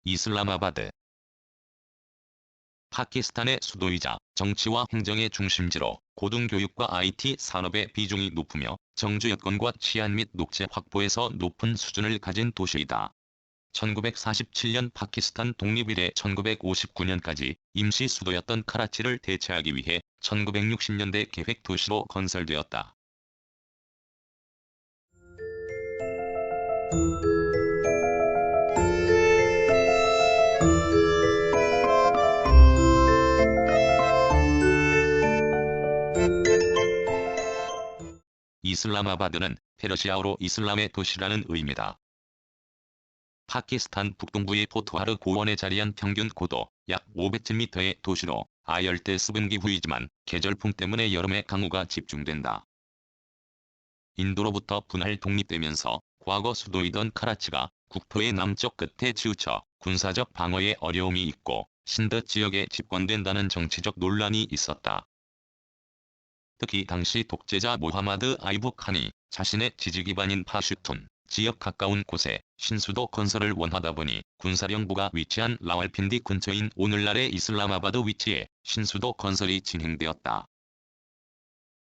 이슬람마바드. 파키스탄의 수도이자 정치와 행정의 중심지로 고등교육과 IT 산업의 비중이 높으며 정주 여건과 치안 및 녹지 확보에서 높은 수준을 가진 도시이다. 1947년 파키스탄 독립 이래 1959년까지 임시 수도였던 카라치를 대체하기 위해 1960년대 계획 도시로 건설되었다. 이슬람마바드는 페르시아어로 이슬람의 도시라는 의미다. 파키스탄 북동부의 포토하르 고원에 자리한 평균 고도 약 500제m의 도시로 아열대 수분기후이지만 계절풍 때문에 여름에 강우가 집중된다. 인도로부터 분할 독립되면서 과거 수도이던 카라치가 국토의 남쪽 끝에 치우쳐 군사적 방어에 어려움이 있고 신드 지역에 집권된다는 정치적 논란이 있었다. 특히 당시 독재자 모하마드 아이브 칸이 자신의 지지기반인 파슈툰 지역 가까운 곳에 신수도 건설을 원하다 보니 군사령부가 위치한 라왈핀디 근처인 오늘날의 이슬람마바드 위치에 신수도 건설이 진행되었다.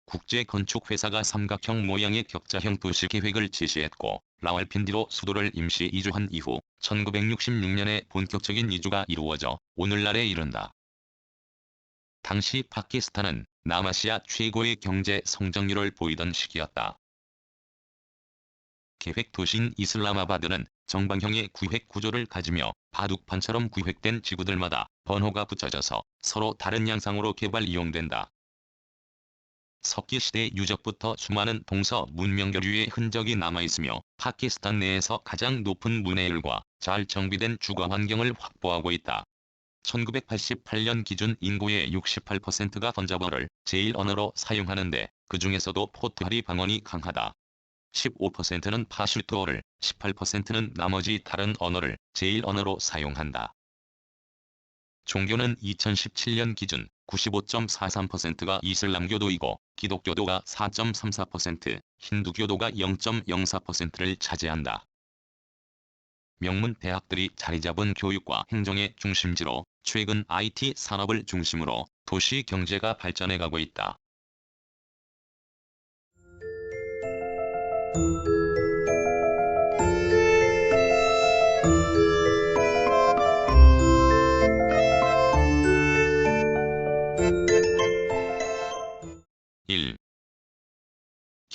국제건축회사가 삼각형 모양의 격자형 도시 계획을 제시했고 라왈핀디로 수도를 임시 이주한 이후 1966년에 본격적인 이주가 이루어져 오늘날에 이른다. 당시 파키스탄은 남아시아 최고의 경제 성장률을 보이던 시기였다. 계획 도시인 이슬람마바드는 정방형의 구획 구조를 가지며 바둑판처럼 구획된 지구들마다 번호가 붙여져서 서로 다른 양상으로 개발 이용된다. 석기시대 유적부터 수많은 동서 문명교류의 흔적이 남아있으며 파키스탄 내에서 가장 높은 문해율과 잘 정비된 주거 환경을 확보하고 있다. 1988년 기준 인구의 68%가 펀자버를 제1언어로 사용하는데 그 중에서도 포트하리 방언이 강하다. 15%는 파슈투어를, 18%는 나머지 다른 언어를 제1언어로 사용한다. 종교는 2017년 기준 95.43%가 이슬람교도이고 기독교도가 4.34%, 힌두교도가 0.04%를 차지한다. 명문 대학들이 자리잡은 교육과 행정의 중심지로 최근 IT 산업을 중심으로 도시 경제가 발전해가고 있다.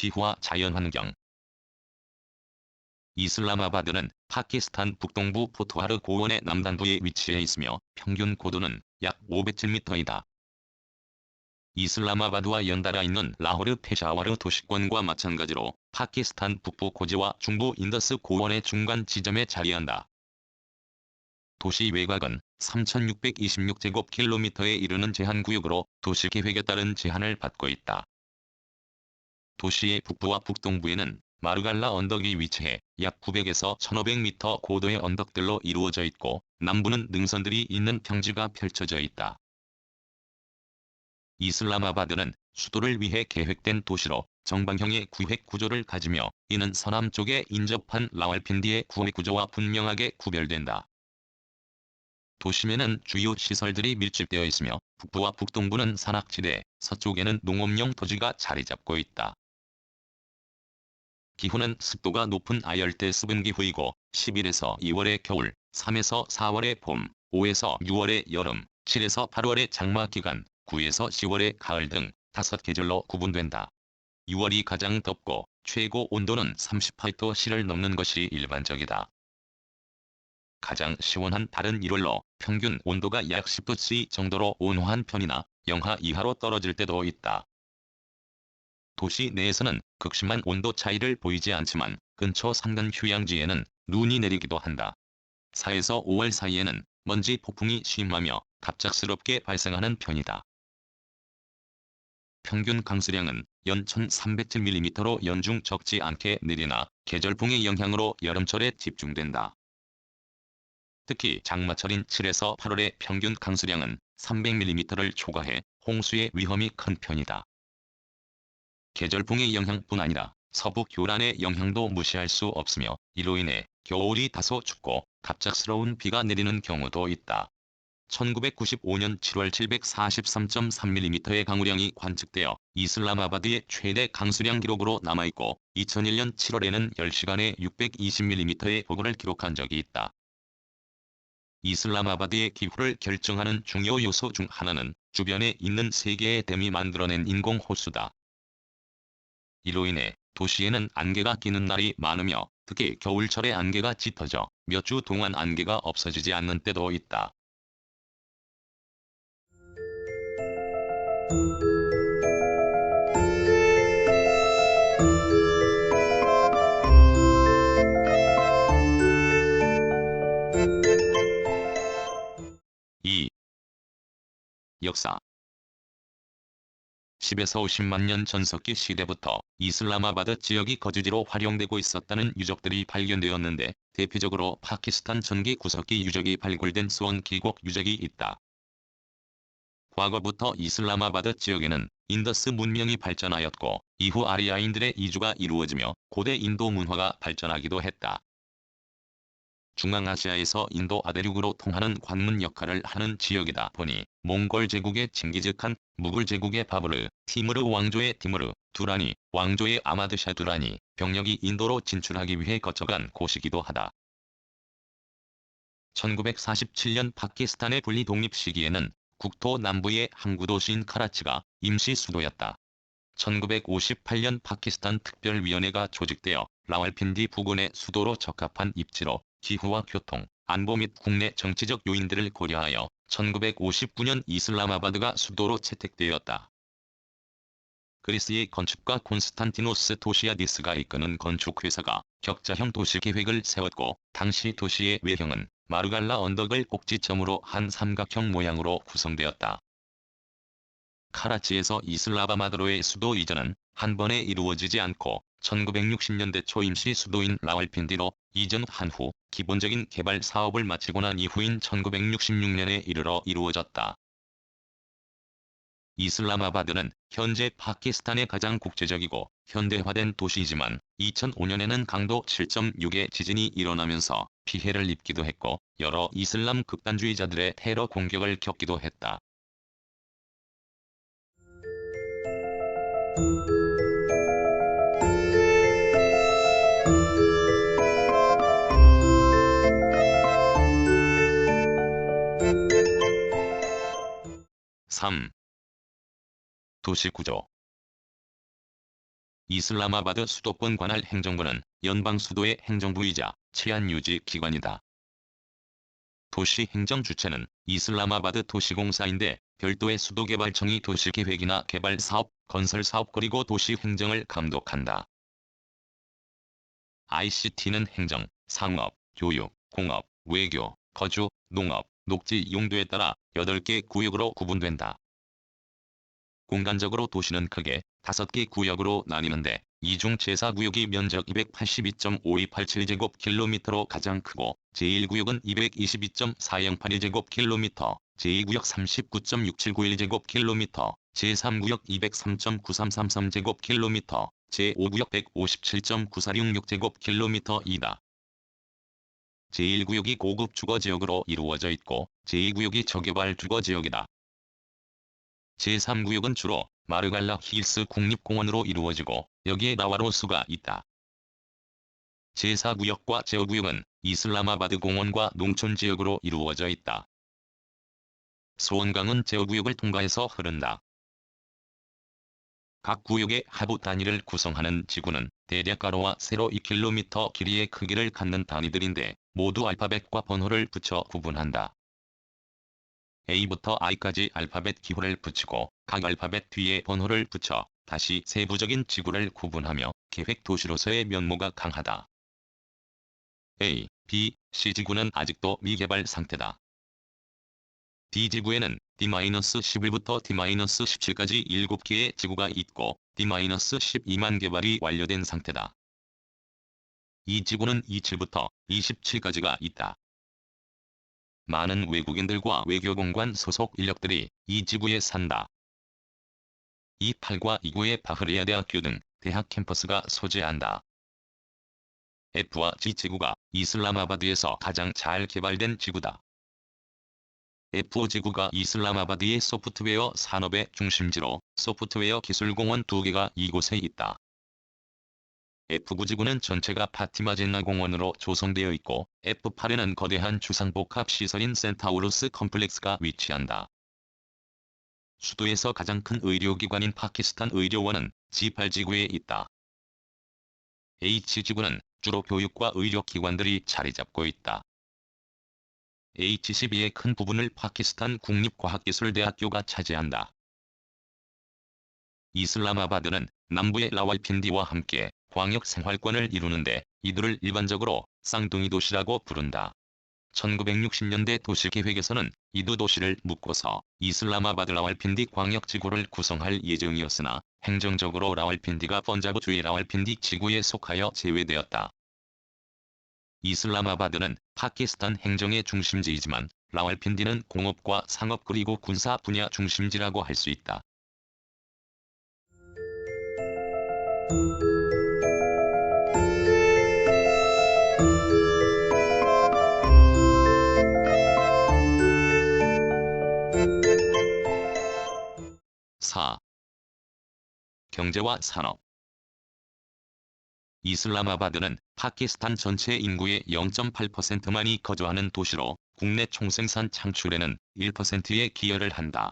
기후와 자연환경. 이슬람마바드는 파키스탄 북동부 포토하르 고원의 남단부에 위치해 있으며 평균 고도는 약 500제m이다. 이슬람마바드와 연달아 있는 라호르 페샤와르 도시권과 마찬가지로 파키스탄 북부 고지와 중부 인더스 고원의 중간 지점에 자리한다. 도시 외곽은 3,626제곱킬로미터에 이르는 제한구역으로 도시계획에 따른 제한을 받고 있다. 도시의 북부와 북동부에는 마르갈라 언덕이 위치해 약 900에서 1500m 고도의 언덕들로 이루어져 있고 남부는 능선들이 있는 평지가 펼쳐져 있다. 이슬람마바드는 수도를 위해 계획된 도시로 정방형의 구획 구조를 가지며 이는 서남쪽에 인접한 라왈핀디의 구획 구조와 분명하게 구별된다. 도심에는 주요 시설들이 밀집되어 있으며 북부와 북동부는 산악지대, 서쪽에는 농업용 토지가 자리 잡고 있다. 기후는 습도가 높은 아열대 수분기후이고 11에서 2월의 겨울, 3에서 4월의 봄, 5에서 6월의 여름, 7에서 8월의 장마 기간, 9에서 10월의 가을 등 5계절로 구분된다. 6월이 가장 덥고 최고 온도는 38도C를 넘는 것이 일반적이다. 가장 시원한 달은 1월로 평균 온도가 약 10도C 정도로 온화한 편이나 영하 이하로 떨어질 때도 있다. 도시 내에서는 극심한 온도 차이를 보이지 않지만 근처 산간 휴양지에는 눈이 내리기도 한다. 4에서 5월 사이에는 먼지 폭풍이 심하며 갑작스럽게 발생하는 편이다. 평균 강수량은 연 1300mm 로 연중 적지 않게 내리나 계절풍의 영향으로 여름철에 집중된다. 특히 장마철인 7에서 8월의 평균 강수량은 300mm를 초과해 홍수의 위험이 큰 편이다. 계절풍의 영향뿐 아니라 서부 교란의 영향도 무시할 수 없으며 이로 인해 겨울이 다소 춥고 갑작스러운 비가 내리는 경우도 있다. 1995년 7월 743.3mm의 강우량이 관측되어 이슬람아바드의 최대 강수량 기록으로 남아있고 2001년 7월에는 10시간에 620mm의 폭우를 기록한 적이 있다. 이슬람아바드의 기후를 결정하는 중요 요소 중 하나는 주변에 있는 3개의 댐이 만들어낸 인공 호수다. 이로 인해 도시에는 안개가 끼는 날이 많으며 특히 겨울철에 안개가 짙어져 몇 주 동안 안개가 없어지지 않는 때도 있다. 2. 역사 10에서 50만 년 전석기 시대부터 이슬람아바드 지역이 거주지로 활용되고 있었다는 유적들이 발견되었는데 대표적으로 파키스탄 전기 구석기 유적이 발굴된 수원 기곡 유적이 있다. 과거부터 이슬람아바드 지역에는 인더스 문명이 발전하였고 이후 아리아인들의 이주가 이루어지며 고대 인도 문화가 발전하기도 했다. 중앙아시아에서 인도 아대륙으로 통하는 관문 역할을 하는 지역이다 보니 몽골 제국의 칭기즈칸, 무굴 제국의 바브르, 티무르 왕조의 티무르, 두라니, 왕조의 아마드샤 두라니 병력이 인도로 진출하기 위해 거쳐간 곳이기도 하다. 1947년 파키스탄의 분리 독립 시기에는 국토 남부의 항구 도시인 카라치가 임시 수도였다. 1958년 파키스탄 특별위원회가 조직되어 라왈핀디 부근의 수도로 적합한 입지로 기후와 교통, 안보 및 국내 정치적 요인들을 고려하여 1959년 이슬람아바드가 수도로 채택되었다. 그리스의 건축가 콘스탄티노스 도시아디스가 이끄는 건축회사가 격자형 도시계획을 세웠고 당시 도시의 외형은 마르갈라 언덕을 꼭지점으로 한 삼각형 모양으로 구성되었다. 카라치에서 이슬람아바드로의 수도 이전은 한 번에 이루어지지 않고 1960년대 초 임시 수도인 라왈핀디로 이전한 후 기본적인 개발 사업을 마치고 난 이후인 1966년에 이르러 이루어졌다. 이슬람아바드는 현재 파키스탄의 가장 국제적이고 현대화된 도시이지만 2005년에는 강도 7.6의 지진이 일어나면서 피해를 입기도 했고 여러 이슬람 극단주의자들의 테러 공격을 겪기도 했다. (3) 도시구조 이슬람아바드 수도권 관할 행정부는 연방 수도의 행정부이자 치안유지 기관이다. 도시 행정 주체는 이슬람아바드 도시공사인데 별도의 수도개발청이 도시계획이나 개발사업, 건설사업 그리고 도시 행정을 감독한다. ICT는 행정, 상업, 교육, 공업, 외교, 거주, 농업, 녹지 용도에 따라 8개 구역으로 구분된다. 공간적으로 도시는 크게 5개 구역으로 나뉘는데 이 중 제4구역이 면적 280.5287제곱킬로미터로 가장 크고 제1구역은 222.4082제곱킬로미터, 제2구역 39.6791제곱킬로미터, 제3구역 203.9333제곱킬로미터, 제5구역 157.9466제곱킬로미터이다. 제1구역이 고급 주거지역으로 이루어져 있고 제2구역이 저개발 주거지역이다. 제3구역은 주로 마르갈라 힐스 국립공원으로 이루어지고 여기에 나와로수가 있다. 제4구역과 제5구역은 이슬람아바드 공원과 농촌지역으로 이루어져 있다. 수원강은 제5구역을 통과해서 흐른다. 각 구역의 하부 단위를 구성하는 지구는 대략 가로와 세로 2km 길이의 크기를 갖는 단위들인데 모두 알파벳과 번호를 붙여 구분한다. A부터 I까지 알파벳 기호를 붙이고 각 알파벳 뒤에 번호를 붙여 다시 세부적인 지구를 구분하며 계획 도시로서의 면모가 강하다. A, B, C 지구는 아직도 미개발 상태다. D 지구에는 D-11부터 D-17까지 7개의 지구가 있고 D-12만 개발이 완료된 상태다. 이 지구는 27부터 27까지가 있다. 많은 외국인들과 외교공관 소속 인력들이 이 지구에 산다. 이 8과 2구의 바흐리아 대학교 등 대학 캠퍼스가 소재한다. F와 G 지구가 이슬람아바드에서 가장 잘 개발된 지구다. F5 지구가 이슬람아바드의 소프트웨어 산업의 중심지로 소프트웨어 기술공원 2개가 이곳에 있다. F9 지구는 전체가 파티마 진나 공원으로 조성되어 있고 F8에는 거대한 주상복합 시설인 센타우루스 컴플렉스가 위치한다. 수도에서 가장 큰 의료기관인 파키스탄 의료원은 G8 지구에 있다. H지구는 주로 교육과 의료기관들이 자리 잡고 있다. H12의 큰 부분을 파키스탄 국립과학기술대학교가 차지한다. 이슬람아바드는 남부의 라왈핀디와 함께 광역 생활권을 이루는데 이들을 일반적으로 쌍둥이 도시라고 부른다. 1960년대 도시계획에서는 이 두 도시를 묶어서 이슬람아바드 라왈핀디 광역지구를 구성할 예정이었으나 행정적으로 라왈핀디가 펀자브주의 라왈핀디 지구에 속하여 제외되었다. 이슬람아바드는 파키스탄 행정의 중심지이지만 라왈핀디는 공업과 상업 그리고 군사 분야 중심지라고 할 수 있다. 경제와 산업. 이슬람아바드는 파키스탄 전체 인구의 0.8%만이 거주하는 도시로 국내 총생산 창출에는 1%의 기여를 한다.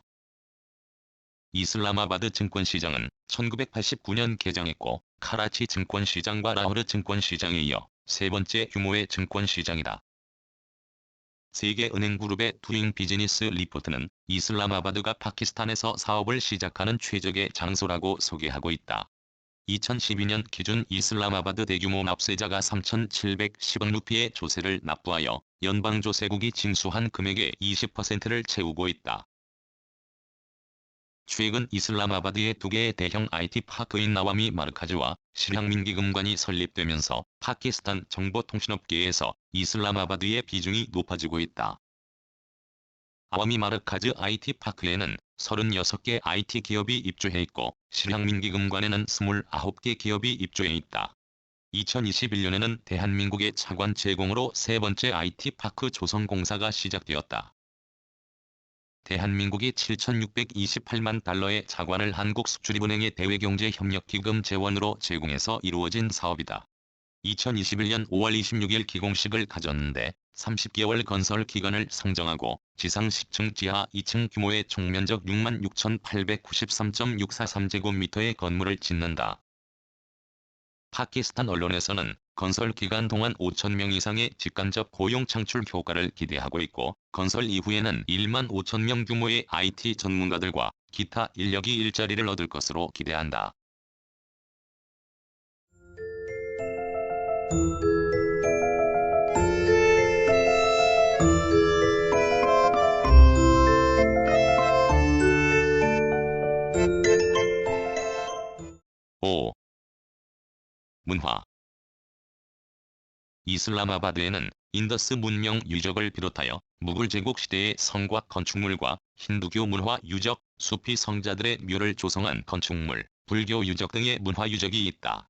이슬람아바드 증권시장은 1989년 개장했고 카라치 증권시장과 라호르 증권시장에 이어 세 번째 규모의 증권시장이다. 세계은행그룹의 두잉 비즈니스 리포트는 이슬람아바드가 파키스탄에서 사업을 시작하는 최적의 장소라고 소개하고 있다. 2012년 기준 이슬람아바드 대규모 납세자가 3,710억 루피의 조세를 납부하여 연방조세국이 징수한 금액의 20%를 채우고 있다. 최근 이슬람아바드의 두 개의 대형 IT 파크인 나와미 마르카즈와 실향민기금관이 설립되면서 파키스탄 정보통신업계에서 이슬람아바드의 비중이 높아지고 있다. 아와미 마르카즈 IT 파크에는 36개 IT 기업이 입주해 있고 실향민기금관에는 29개 기업이 입주해 있다. 2021년에는 대한민국의 차관 제공으로 세 번째 IT 파크 조성 공사가 시작되었다. 대한민국이 7,628만 달러의 차관을 한국수출입은행의 대외경제협력기금 재원으로 제공해서 이루어진 사업이다. 2021년 5월 26일 기공식을 가졌는데 30개월 건설 기간을 상정하고 지상 10층 지하 2층 규모의 총면적 66,893.643제곱미터의 건물을 짓는다. 파키스탄 언론에서는 건설 기간 동안 5,000명 이상의 직간접 고용 창출 효과를 기대하고 있고 건설 이후에는 1만 5,000명 규모의 IT 전문가들과 기타 인력이 일자리를 얻을 것으로 기대한다. 문화. 이슬람아바드에는 인더스 문명 유적을 비롯하여 무굴 제국 시대의 성과 건축물과 힌두교 문화 유적, 수피 성자들의 묘를 조성한 건축물, 불교 유적 등의 문화 유적이 있다.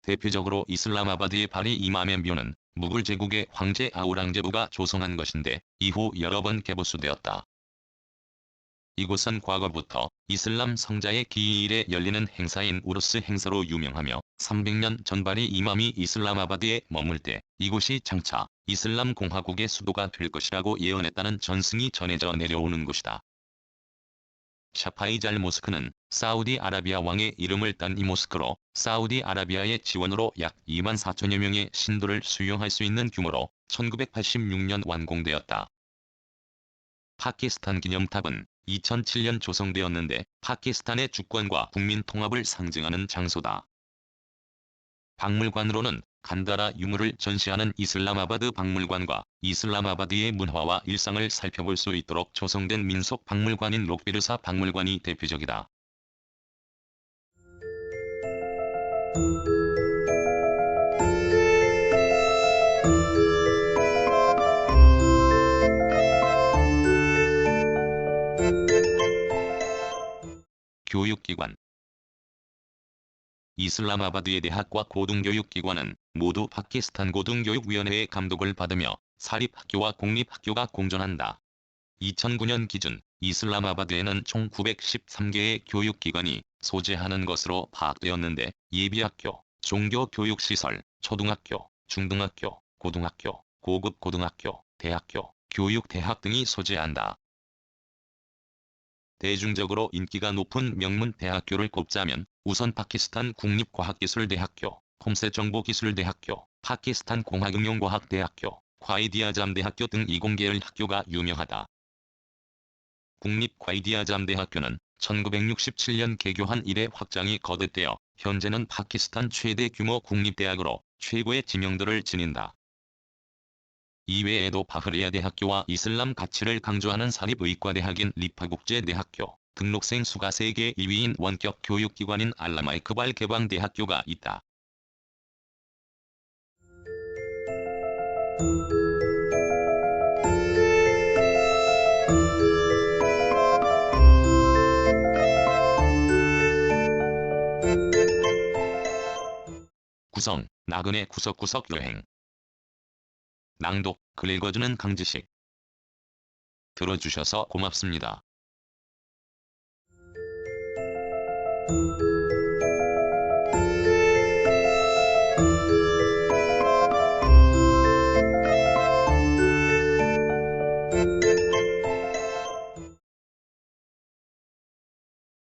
대표적으로 이슬람아바드의 바리 이맘의 묘는 무굴 제국의 황제 아우랑제부가 조성한 것인데 이후 여러 번 개보수되었다. 이곳은 과거부터 이슬람 성자의 기일에 열리는 행사인 우루스 행사로 유명하며 300년 전 바리 이맘이 이슬람아바드에 머물 때 이곳이 장차 이슬람 공화국의 수도가 될 것이라고 예언했다는 전승이 전해져 내려오는 곳이다. 샤파이잘 모스크는 사우디아라비아 왕의 이름을 딴 이 모스크로 사우디아라비아의 지원으로 약 2만 4천여 명의 신도를 수용할 수 있는 규모로 1986년 완공되었다. 파키스탄 기념탑은 2007년 조성되었는데 파키스탄의 주권과 국민 통합을 상징하는 장소다. 박물관으로는 간다라 유물을 전시하는 이슬람아바드 박물관과 이슬람아바드의 문화와 일상을 살펴볼 수 있도록 조성된 민속 박물관인 록비르사 박물관이 대표적이다. 교육기관. 이슬람아바드의 대학과 고등교육기관은 모두 파키스탄 고등교육위원회의 감독을 받으며 사립학교와 공립학교가 공존한다. 2009년 기준 이슬람아바드에는 총 913개의 교육기관이 소재하는 것으로 파악되었는데 예비학교, 종교교육시설, 초등학교, 중등학교, 고등학교, 고급 고등학교, 대학교, 교육대학 등이 소재한다. 대중적으로 인기가 높은 명문 대학교를 꼽자면 우선 파키스탄 국립과학기술대학교, 홈셋정보기술대학교, 파키스탄 공학응용과학대학교, 과이디아잠대학교 등 이공계열 학교가 유명하다. 국립과이디아잠대학교는 1967년 개교한 이래 확장이 거듭되어 현재는 파키스탄 최대 규모 국립대학으로 최고의 지명도를 지닌다. 이외에도 바흐리아 대학교와 이슬람 가치를 강조하는 사립의과대학인 리파국제대학교, 등록생 수가 세계 2위인 원격 교육기관인 알라마 이크발 개방대학교가 있다. 구성, 나그네 구석구석 여행. 낭독, 글 읽어주는 강지식. 들어주셔서 고맙습니다.